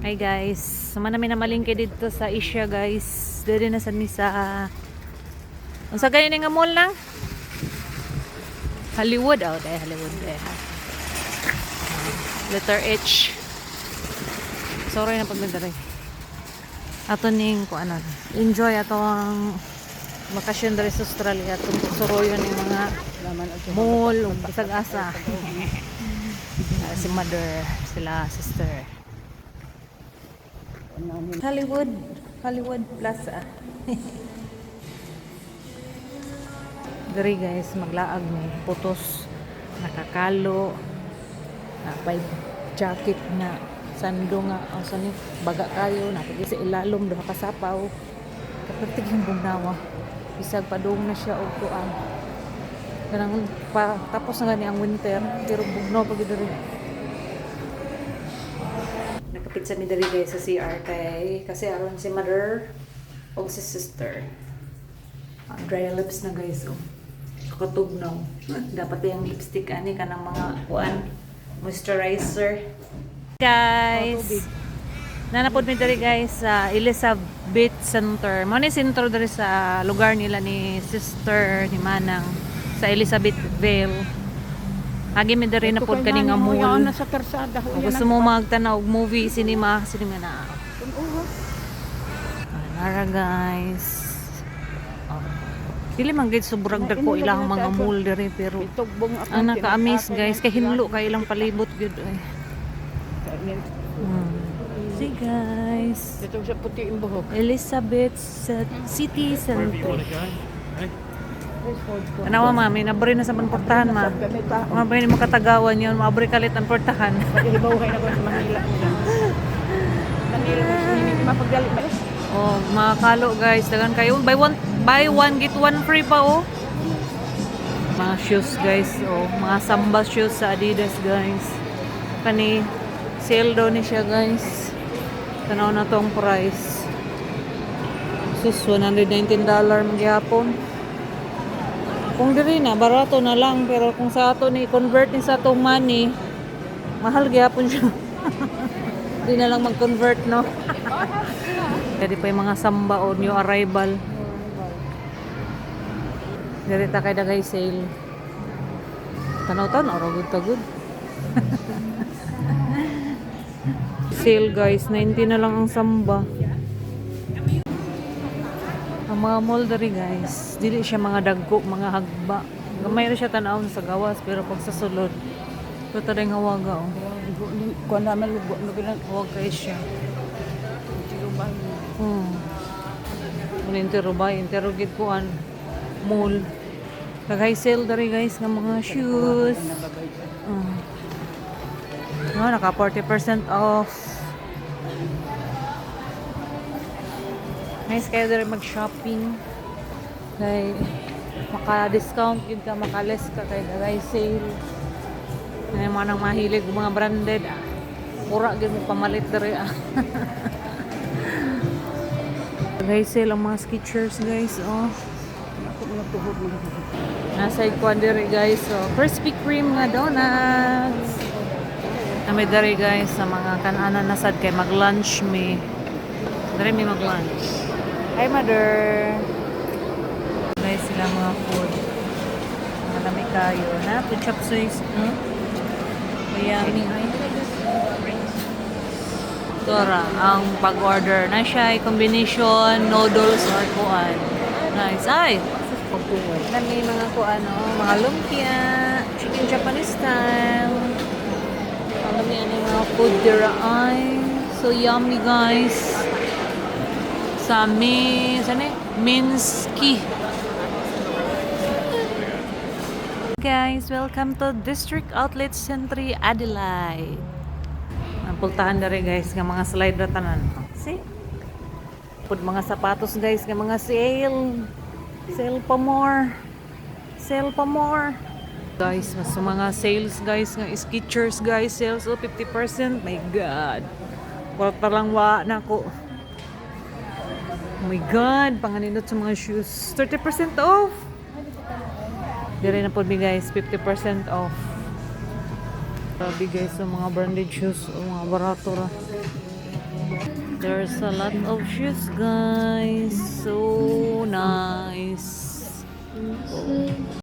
Hi guys, sama namin na malingke dito sa Asia guys. Dito na sa Nisa. Ang sa ganyan nga mall lang? Hollywood. Oh, dahil Hollywood. Letter H. Sorry na pagdadari. Ato ning kung ano. Enjoy ato ang bakasyon dari sa Australia. Itong suroyo ng mga mall. Bisag asa. Si mother. Sila sister. Hollywood Plaza. Dari guys, maglaag ni putos, nakakalo, napay jacket nga, sando nga, ang sani, baga kayo, napagay sa ilalom, doha kasapaw, kapatig yung bugnawa, bisag padung na siya o kuan. Ganang pa, tapos na gani ang winter, pero bugnaw pag dari. Nakapit sa mi dali guys sa CR kasi aron si mother o si sister. Dry lips na guys oh. Kakatugnaw. Dapat yung lipstick ani kanang mga kuan moisturizer. Guys. Nanapod mi dali guys sa Elizabeth Center. Mao ni center diri sa lugar nila ni sister ni Manang sa Elizabethville. Agi mi diri na pod kani nga mall. Sa karsada ho. Gusto mo magtanaw og movie, cinema na. Nara guys. Dili man gid sobrang dako ilang mga mall diri pero ang naka-amaze guys kay hinlo kay ilang palibot gud ay. See guys. Ito sa puti yung buhok. Elizabeth City Center. Anawa mami, nabri na sa portahan ma. Mabri ni mo katagawan yun, mabri kalit ang portahan. Pag-ibawahay na ko sa Manila. Manila mo siya, mapagdalit ba? Oh, mga kalo guys, dagan kayo. Buy one get one free pa oh. Mga shoes guys, oh, mga samba shoes sa Adidas guys. Kani sale daw ni siya guys. Tanaw na tong price. Sus, $119 magyapon. Kung diri na, barato na lang. Pero kung sa ato ni, convert ni sa atong money, mahal gyapon siya. Hindi na lang mag-convert, no? Jadi pa yung mga samba o new arrival. Diri ta kay dagay sale. Tanaw-tanaw, good to good. Sale guys, 90 na lang ang samba. Ang mga mall dari guys, dili siya mga dagko, mga hagba. Gamay ra siya tan-awon sa gawas pero pag sa sulod, ito taday nga waga oh. Kuha naman lubo. Huwag kayo siya. Interrogate ko an mall. Nag-high sale dari guys ng mga shoes. No, naka 40% off. Nice kayo dito mag-shopping. Kay maka-discount yun ka, maka-less ka kay dagay sale. Ngayon mga nang mahilig mga branded. Pura yun mo pamalit dito. Dagay sale ang mga Skechers guys. Oh. Nasa ikuan dito guys. Oh. Krispy Kreme nga donuts. Kami dito guys sa mga kananan na sad kay mag-lunch me. Dito may mag-lunch. Hi, mother. Guys, sila mga food. Malami kayo. Na, to chop suey. Yummy. Dora, ang pag-order na siya ay combination noodles or kuan. Nice. Ay! Nami mga kuan, mga lumpia, chicken Japanese style. Malami ano yung mga food dira ay. So yummy, guys. Sa Minsky. Guys, welcome to District Outlet Centre Adelaide. Napultahan na rin guys ng mga slide na tanan. See? Pud mga sapatos guys ng mga sale. Sale pa more. Sale pa more. Guys, mas mga sales guys ng Skechers guys. Sales 50%. My God. Kwarta lang wa na ko. Oh my God, panganinot sa mga shoes. 30% off. Dire na po guys, 50% off. Sabi guys, sa mga branded shoes, o mga barato ra. There's a lot of shoes, guys. So nice. Oh.